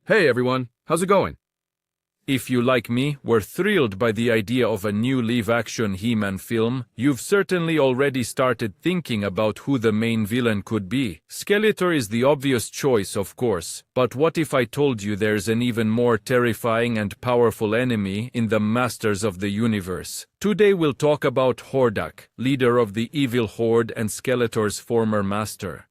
Hey everyone, how's it going? If you, like me, were thrilled by the idea of a new live-action He-Man film, you've certainly already started thinking about who the main villain could be. Skeletor is the obvious choice, of course, but what if I told you there's an even more terrifying and powerful enemy in the Masters of the Universe? Today we'll talk about Hordak, leader of the evil Horde and Skeletor's former master.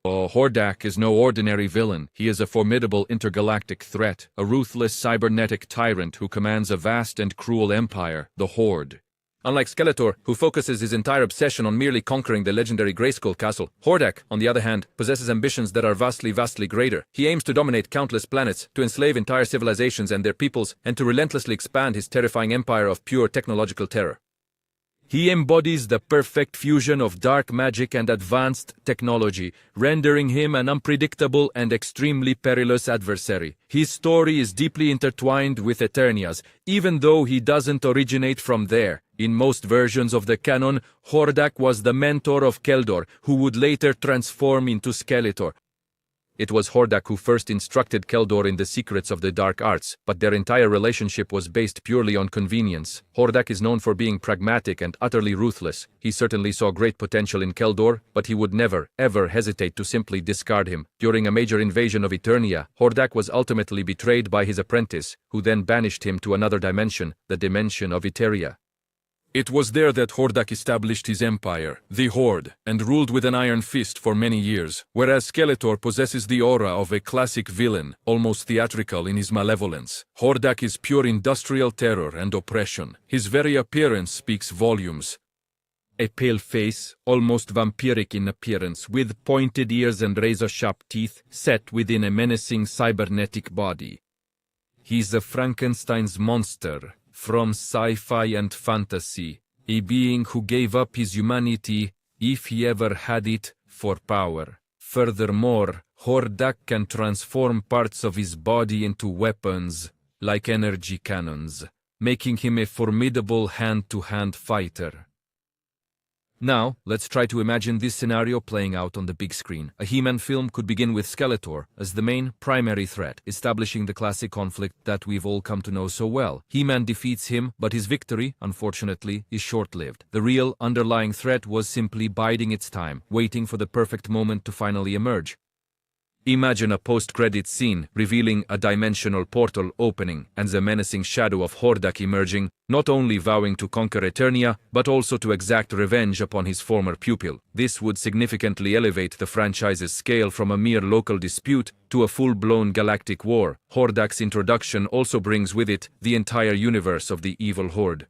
Hordak is no ordinary villain. He is a formidable intergalactic threat, a ruthless cybernetic tyrant who commands a vast and cruel empire, the Horde. Unlike Skeletor, who focuses his entire obsession on merely conquering the legendary Grayskull castle, Hordak, on the other hand, possesses ambitions that are vastly greater. He aims to dominate countless planets, to enslave entire civilizations and their peoples, and to relentlessly expand his terrifying empire of pure technological terror. He embodies the perfect fusion of dark magic and advanced technology, rendering him an unpredictable and extremely perilous adversary. His story is deeply intertwined with Eternia's, even though he doesn't originate from there. In most versions of the canon, Hordak was the mentor of Skeletor, who would later transform into Skeletor. It was Hordak who first instructed Skeletor in the secrets of the dark arts, but their entire relationship was based purely on convenience. Hordak is known for being pragmatic and utterly ruthless. He certainly saw great potential in Skeletor, but he would never, ever hesitate to simply discard him. During a major invasion of Eternia, Hordak was ultimately betrayed by his apprentice, who then banished him to another dimension, the dimension of Eternia. It was there that Hordak established his empire, the Horde, and ruled with an iron fist for many years, whereas Skeletor possesses the aura of a classic villain, almost theatrical in his malevolence. Hordak is pure industrial terror and oppression. His very appearance speaks volumes. A pale face, almost vampiric in appearance, with pointed ears and razor-sharp teeth, set within a menacing cybernetic body. He's a Frankenstein's monster from sci-fi and fantasy, a being who gave up his humanity, if he ever had it, for power. Furthermore, Hordak can transform parts of his body into weapons, like energy cannons, making him a formidable hand-to-hand fighter. Now, let's try to imagine this scenario playing out on the big screen. A He-Man film could begin with Skeletor as the main, primary threat, establishing the classic conflict that we've all come to know so well. He-Man defeats him, but his victory, unfortunately, is short-lived. The real, underlying threat was simply biding its time, waiting for the perfect moment to finally emerge. Imagine a post-credit scene revealing a dimensional portal opening and the menacing shadow of Hordak emerging, not only vowing to conquer Eternia, but also to exact revenge upon his former pupil. This would significantly elevate the franchise's scale from a mere local dispute to a full-blown galactic war. Hordak's introduction also brings with it the entire universe of the evil Horde.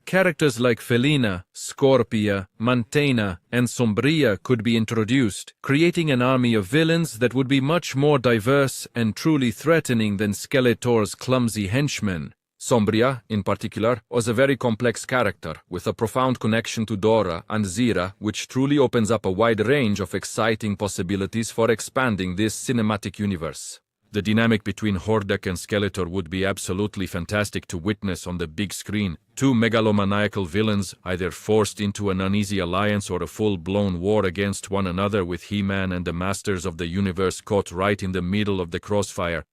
Characters like Felina, Scorpia, Mantena, and Sombria could be introduced, creating an army of villains that would be much more diverse and truly threatening than Skeletor's clumsy henchmen. Sombria, in particular, was a very complex character, with a profound connection to Dora and Zira, which truly opens up a wide range of exciting possibilities for expanding this cinematic universe. The dynamic between Hordak and Skeletor would be absolutely fantastic to witness on the big screen. Two megalomaniacal villains, either forced into an uneasy alliance or a full-blown war against one another, with He-Man and the Masters of the Universe caught right in the middle of the crossfire.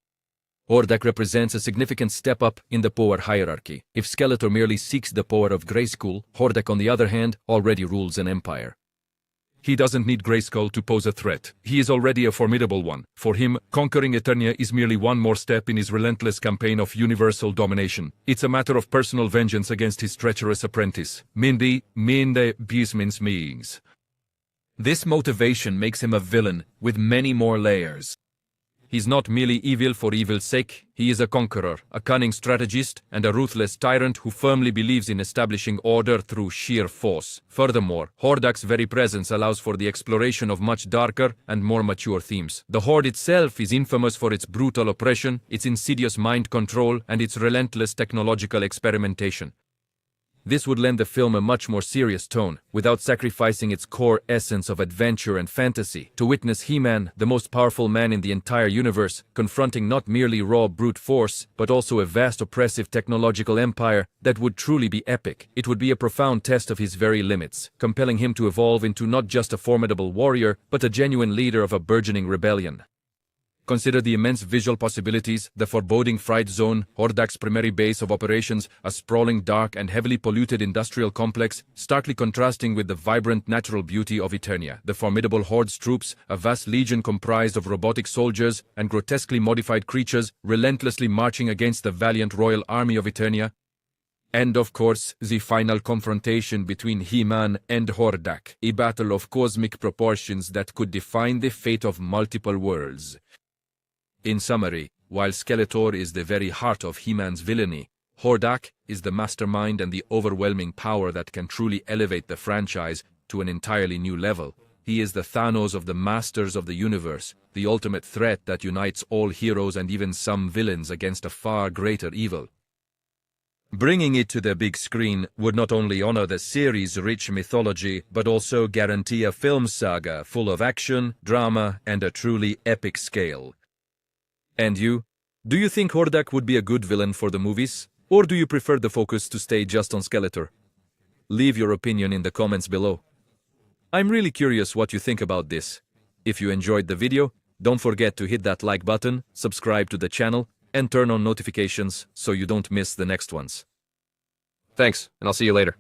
Hordak represents a significant step up in the power hierarchy. If Skeletor merely seeks the power of Grayskull, Hordak, on the other hand, already rules an empire. He doesn't need Grayskull to pose a threat. He is already a formidable one. For him, conquering Eternia is merely one more step in his relentless campaign of universal domination. It's a matter of personal vengeance against his treacherous apprentice, Minde Bismins. This motivation makes him a villain with many more layers. He's not merely evil for evil's sake. He is a conqueror, a cunning strategist, and a ruthless tyrant who firmly believes in establishing order through sheer force. Furthermore, Hordak's very presence allows for the exploration of much darker and more mature themes. The Horde itself is infamous for its brutal oppression, its insidious mind control, and its relentless technological experimentation. This would lend the film a much more serious tone, without sacrificing its core essence of adventure and fantasy. To witness He-Man, the most powerful man in the entire universe, confronting not merely raw brute force, but also a vast oppressive technological empire, that would truly be epic. It would be a profound test of his very limits, compelling him to evolve into not just a formidable warrior, but a genuine leader of a burgeoning rebellion. Consider the immense visual possibilities, the foreboding fright zone, Hordak's primary base of operations, a sprawling, dark, and heavily polluted industrial complex, starkly contrasting with the vibrant natural beauty of Eternia. The formidable Horde's troops, a vast legion comprised of robotic soldiers and grotesquely modified creatures, relentlessly marching against the valiant royal army of Eternia. And of course, the final confrontation between He-Man and Hordak, a battle of cosmic proportions that could define the fate of multiple worlds. In summary, while Skeletor is the very heart of He-Man's villainy, Hordak is the mastermind and the overwhelming power that can truly elevate the franchise to an entirely new level. He is the Thanos of the Masters of the Universe, the ultimate threat that unites all heroes and even some villains against a far greater evil. Bringing it to the big screen would not only honor the series' rich mythology, but also guarantee a film saga full of action, drama, and a truly epic scale. And you? Do you think Hordak would be a good villain for the movies? Or do you prefer the focus to stay just on Skeletor? Leave your opinion in the comments below. I'm really curious what you think about this. If you enjoyed the video, don't forget to hit that like button, subscribe to the channel, and turn on notifications so you don't miss the next ones. Thanks, and I'll see you later.